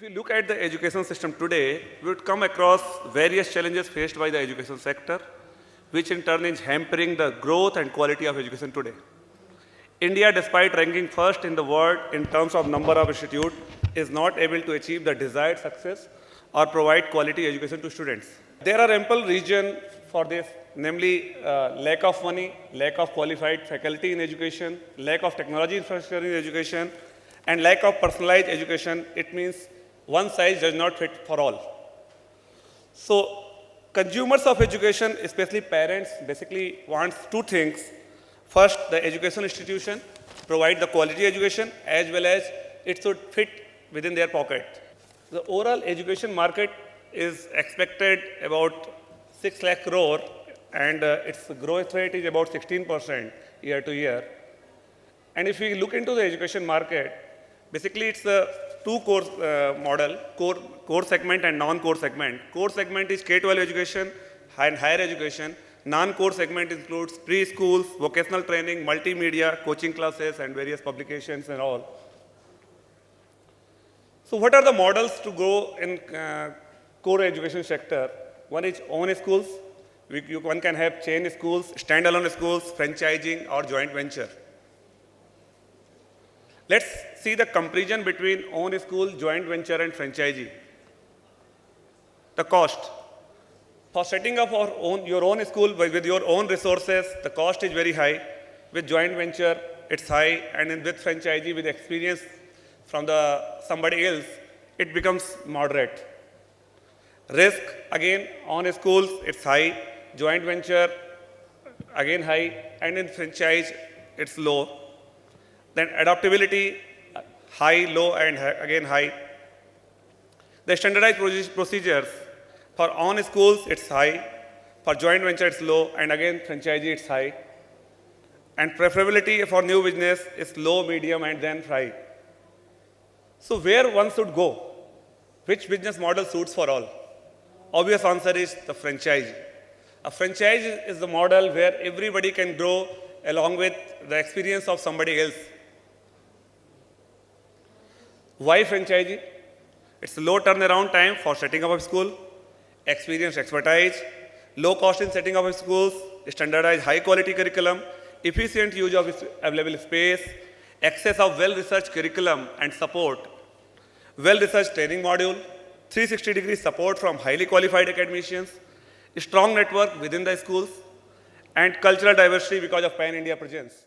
you look at the education system today, we would come across various challenges faced by the education sector, which in turn is hampering the growth and quality of education today. India, despite ranking first in the world in terms of number of institutes, is not able to achieve the desired success or provide quality education to students. There are ample reasons for this, namely lack of money, lack of qualified faculty in education, lack of technology infrastructure in education, and lack of personalized education. It means one size does not fit for all. So consumers of education, especially parents, basically wants two things. First, the education institution provide the quality education as well as it should fit within their pocket. The overall education market is expected about 6 lakh crore and its growth rate is about 16% year to year. And if we look into the education market, basically it's a two-core model, core segment and non-core segment. Core segment is K-12 education and higher education. Non-core segment includes preschools, vocational training, multimedia, coaching classes, and various publications and all. So what are the models to grow in core education sector? One is own schools. One can have chain schools, standalone schools, franchising, or joint venture. Let's see the comparison between own school, joint venture, and franchisee. The cost. For setting up your own school with your own resources, the cost is very high. With joint venture, it's high, and with franchisee, with experience from somebody else, it becomes moderate. Risk, again, on schools, it's high. Joint venture, again high, and in franchise, it's low. Then adaptability, high, low, and again high. The standardized procedures, for on schools, it's high. For joint venture, it's low, and again, franchisee, it's high. And preferability for new business is low, medium, and then high. So where one should go? Which business model suits for all? Obvious answer is the franchise. A franchise is the model where everybody can grow along with the experience of somebody else. Why franchisee? It's low turnaround time for setting up a school, experience expertise, low cost in setting up of schools, standardized high quality curriculum, efficient use of available space, access of well-researched curriculum and support, well-researched training module, 360-degree support from highly qualified academicians, strong network within the schools, and cultural diversity because of pan-India presence.